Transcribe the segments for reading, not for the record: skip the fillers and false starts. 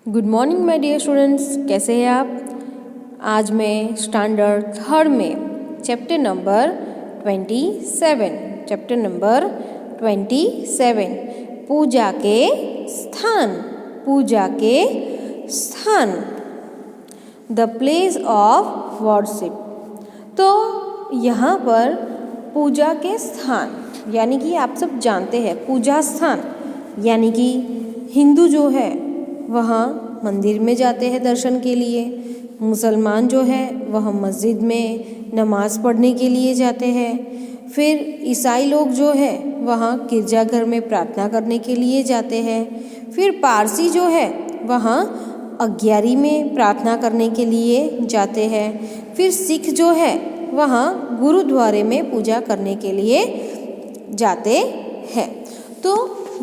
Good morning my dear students, कैसे हैं आप। आज मैं स्टैंडर्ड थर्ड में चैप्टर नंबर 27 पूजा के स्थान द प्लेस ऑफ वर्शिप। तो यहाँ पर पूजा के स्थान यानी कि आप सब जानते हैं पूजा स्थान यानी कि हिंदू जो है वहाँ मंदिर में जाते हैं दर्शन के लिए, मुसलमान जो है वह मस्जिद में नमाज़ पढ़ने के लिए जाते हैं, फिर ईसाई लोग जो है वहाँ गिरजाघर में प्रार्थना करने के लिए जाते हैं, फिर पारसी जो है वहाँ अग्यारी में प्रार्थना करने के लिए जाते हैं, फिर सिख जो है वहाँ गुरुद्वारे में पूजा करने के लिए जाते हैं। तो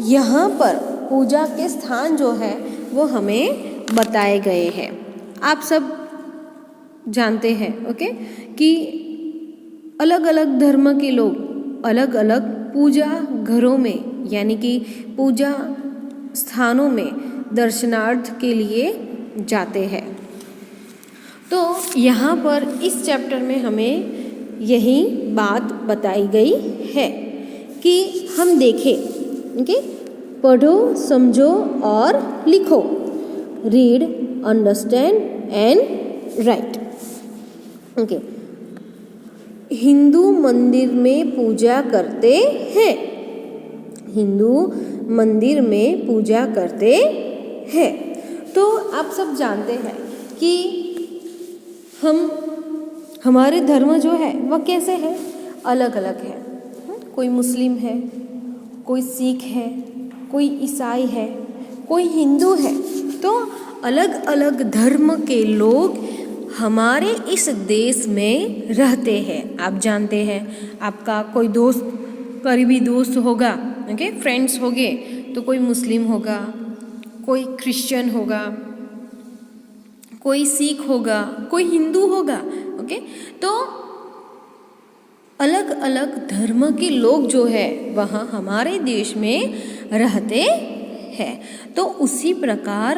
यहाँ पर पूजा के स्थान जो है वो हमें बताए गए हैं। आप सब जानते हैं कि अलग अलग धर्म के लोग अलग अलग पूजा घरों में यानी कि पूजा स्थानों में दर्शनार्थ के लिए जाते हैं। तो यहाँ पर इस चैप्टर में हमें यही बात बताई गई है कि हम देखें पढ़ो, समझो और लिखो। Read, understand and right. Hindu मंदिर में पूजा करते हैं। हिंदू मंदिर में पूजा करते हैं। तो आप सब जानते हैं कि हमारे धर्म जो है वह कैसे है, अलग अलग है। कोई मुस्लिम है, कोई सिख है, कोई ईसाई है, कोई हिंदू है। तो अलग अलग धर्म के लोग हमारे इस देश में रहते हैं। आप जानते हैं, आपका कोई दोस्त, करीबी दोस्त होगा, फ्रेंड्स होंगे, तो कोई मुस्लिम होगा, कोई क्रिश्चियन होगा, कोई सिख होगा, कोई हिंदू होगा। तो अलग अलग धर्म के लोग जो है वहाँ हमारे देश में रहते हैं। तो उसी प्रकार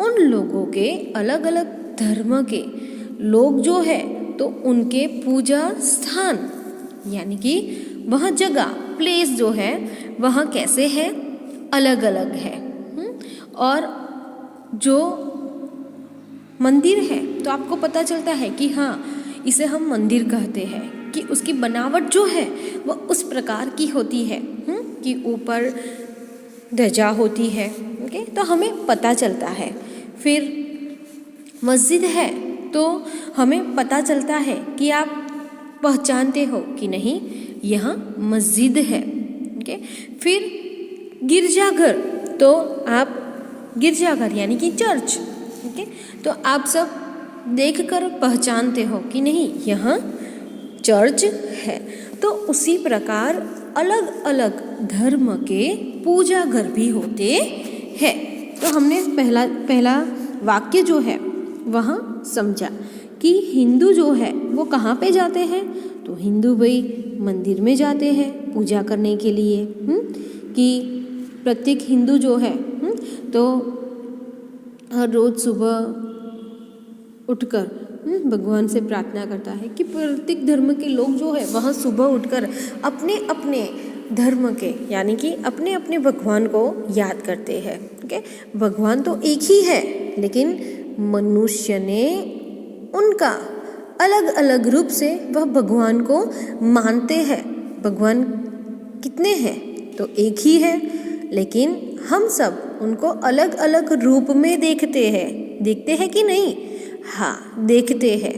उन लोगों के अलग अलग धर्म के लोग जो है तो उनके पूजा स्थान यानी कि वह जगह प्लेस जो है वह कैसे है, अलग अलग है। और जो मंदिर है तो आपको पता चलता है कि हाँ, इसे हम मंदिर कहते हैं कि उसकी बनावट जो है वह उस प्रकार की होती है कि ऊपर ध्वजा होती है। तो हमें पता चलता है। फिर मस्जिद है तो हमें पता चलता है कि आप पहचानते हो कि नहीं, यहाँ मस्जिद है। फिर गिरजाघर, तो आप गिरजाघर यानी कि चर्च, तो आप सब देखकर पहचानते हो कि नहीं, यहाँ चर्च है। तो उसी प्रकार अलग अलग धर्म के पूजा घर भी होते हैं। तो हमने पहला वाक्य जो है वहाँ समझा कि हिंदू जो है वो कहाँ पे जाते हैं, तो हिंदू भाई मंदिर में जाते हैं पूजा करने के लिए। कि प्रत्येक हिंदू जो है तो हर रोज़ सुबह उठकर भगवान से प्रार्थना करता है कि प्रत्येक धर्म के लोग जो है वहाँ सुबह उठकर अपने अपने धर्म के यानी कि अपने अपने भगवान को याद करते हैं। भगवान तो एक ही है, लेकिन मनुष्य ने उनका अलग अलग रूप से वह भगवान को मानते हैं। भगवान कितने हैं, तो एक ही है, लेकिन हम सब उनको अलग अलग रूप में देखते हैं कि नहीं? हाँ, देखते हैं।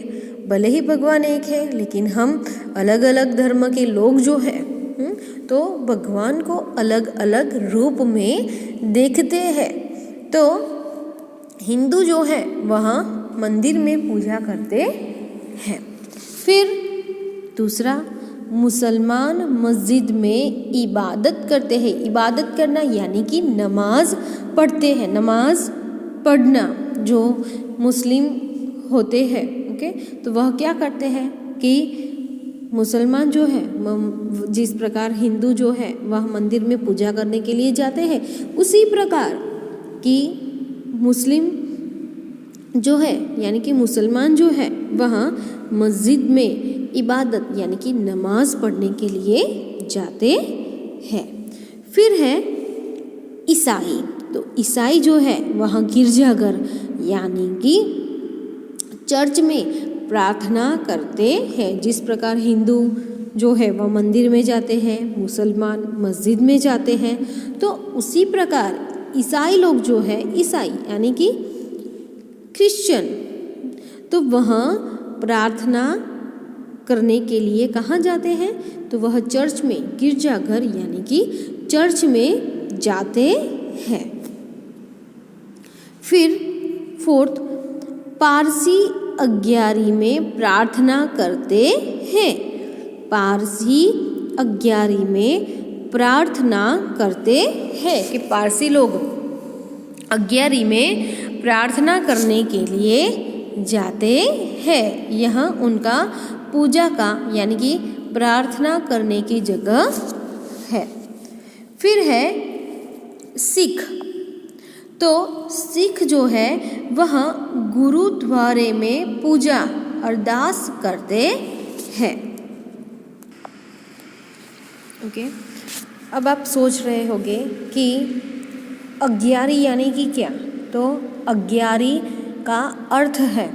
भले ही भगवान एक है, लेकिन हम अलग अलग धर्म के लोग जो हैं तो भगवान को अलग अलग रूप में देखते हैं। तो हिंदू जो है वहाँ मंदिर में पूजा करते हैं। फिर दूसरा, मुसलमान मस्जिद में इबादत करते हैं। इबादत करना यानी कि नमाज पढ़ते हैं। नमाज पढ़ना जो मुस्लिम होते हैं, तो वह क्या करते हैं कि मुसलमान जो है जिस प्रकार हिंदू जो है वह मंदिर में पूजा करने के लिए जाते हैं, उसी प्रकार कि मुस्लिम जो है यानी कि मुसलमान जो है वहाँ मस्जिद में इबादत यानी कि नमाज पढ़ने के लिए जाते हैं। फिर है ईसाई। तो ईसाई जो है वहाँ गिरजाघर यानी कि चर्च में प्रार्थना करते हैं। जिस प्रकार हिंदू जो है वह मंदिर में जाते हैं, मुसलमान मस्जिद में जाते हैं, तो उसी प्रकार ईसाई लोग जो है, ईसाई यानी कि क्रिश्चियन, तो वहाँ प्रार्थना करने के लिए कहाँ जाते हैं? तो वह चर्च में, गिरजाघर यानी कि चर्च में जाते हैं। फिर फोर्थ, पारसी अग्यारी में प्रार्थना करते हैं। पारसी अग्यारी में प्रार्थना करते हैं कि पारसी लोग अग्यारी में प्रार्थना करने के लिए जाते हैं। यहाँ उनका पूजा का यानी कि प्रार्थना करने की जगह है। फिर है सिख। तो सिख जो है वह गुरुद्वारे में पूजा अरदास करते हैं। ओके, अब आप सोच रहे होंगे कि अग्यारी यानी कि क्या? तो अग्यारी का अर्थ है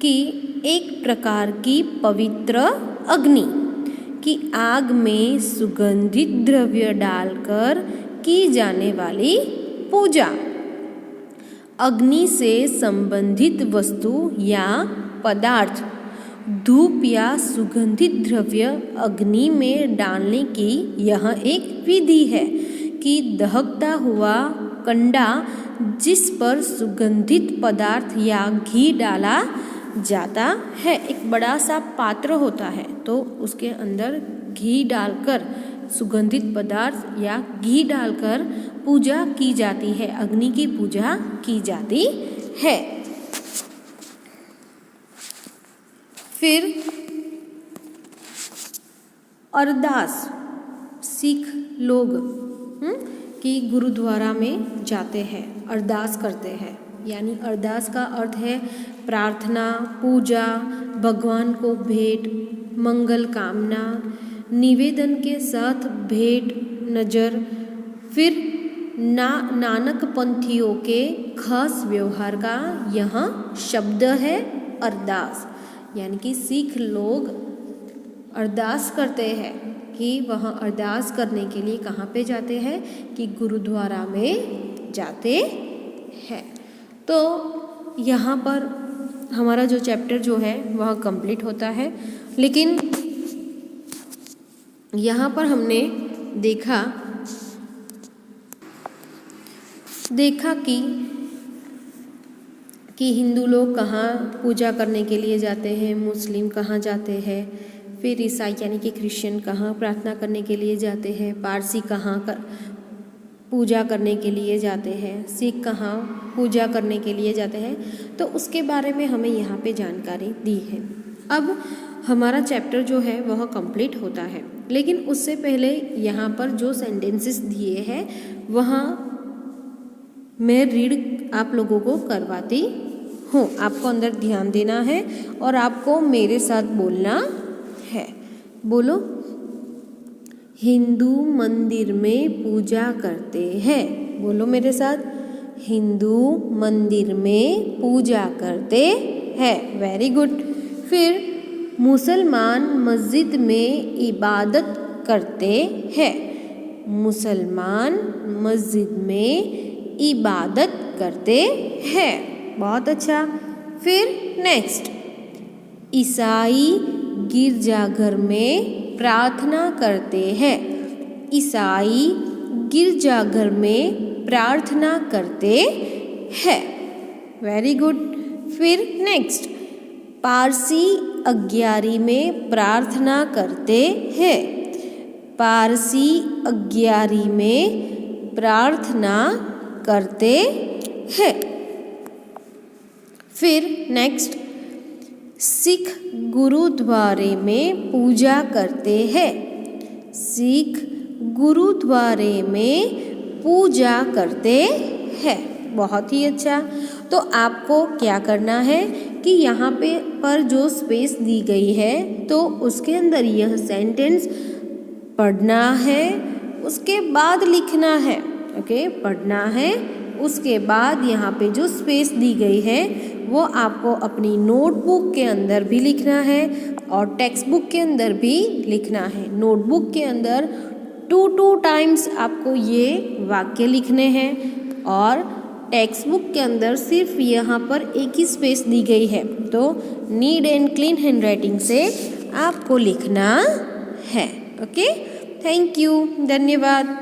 कि एक प्रकार की पवित्र अग्नि की आग में सुगंधित द्रव्य डालकर की जाने वाली पूजा। अग्नि से संबंधित वस्तु या पदार्थ, धूप या सुगंधित द्रव्य अग्नि में डालने की यह एक विधि है कि दहकता हुआ कंडा जिस पर सुगंधित पदार्थ या घी डाला जाता है, एक बड़ा सा पात्र होता है, तो उसके अंदर घी डालकर, सुगंधित पदार्थ या घी डालकर पूजा की जाती है, अग्नि की पूजा की जाती है। फिर अरदास, सिख लोग कि गुरुद्वारा में जाते हैं, अरदास करते हैं, यानी अरदास का अर्थ है प्रार्थना, पूजा, भगवान को भेंट, मंगल कामना, निवेदन के साथ भेंट नज़र। फिर नानक पंथियों के खास व्यवहार का यह शब्द है अरदास, यानी कि सिख लोग अरदास करते हैं कि वहाँ अरदास करने के लिए कहाँ पे जाते हैं? कि गुरुद्वारा में जाते हैं। तो यहाँ पर हमारा जो चैप्टर जो है वह कंप्लीट होता है, लेकिन यहाँ पर हमने देखा कि हिंदू लोग कहाँ पूजा करने के लिए जाते हैं, मुस्लिम कहाँ जाते हैं, फिर ईसाई यानी कि क्रिश्चियन कहाँ प्रार्थना करने के लिए जाते हैं, पारसी कहाँ पूजा करने के लिए जाते हैं, सिख कहाँ पूजा करने के लिए जाते हैं। तो उसके बारे में हमें यहाँ पे जानकारी दी है। अब हमारा चैप्टर जो है वह कंप्लीट होता है, लेकिन उससे पहले यहाँ पर जो सेंटेंसेस दिए हैं वहाँ मैं रीड आप लोगों को करवाती हूँ। आपको अंदर ध्यान देना है और आपको मेरे साथ बोलना है। बोलो, हिंदू मंदिर में पूजा करते हैं। बोलो मेरे साथ, हिंदू मंदिर में पूजा करते हैं। Very good. फिर मुसलमान मस्जिद में इबादत करते हैं। मुसलमान मस्जिद में इबादत करते हैं। बहुत अच्छा। फिर नेक्स्ट, ईसाई गिरजाघर में प्रार्थना करते हैं। ईसाई गिरजाघर में प्रार्थना करते हैं। Very good. फिर नेक्स्ट, पारसी अग्यारी में प्रार्थना करते हैं। पारसी अग्यारी में प्रार्थना करते हैं। फिर नेक्स्ट, सिख गुरुद्वारे में पूजा करते हैं। सिख गुरुद्वारे में पूजा करते हैं। बहुत ही अच्छा। तो आपको क्या करना है कि यहाँ पे पर जो स्पेस दी गई है तो उसके अंदर यह सेंटेंस पढ़ना है, उसके बाद लिखना है। ओके, पढ़ना है, उसके बाद यहाँ पे जो स्पेस दी गई है वो आपको अपनी नोटबुक के अंदर भी लिखना है और टेक्स्ट बुक के अंदर भी लिखना है। नोटबुक के अंदर 2 टाइम्स आपको ये वाक्य लिखने हैं और टेक्स्ट बुक के अंदर सिर्फ यहाँ पर एक ही स्पेस दी गई है। तो नीट एंड क्लीन हैंडराइटिंग से आपको लिखना है। ओके, थैंक यू, धन्यवाद।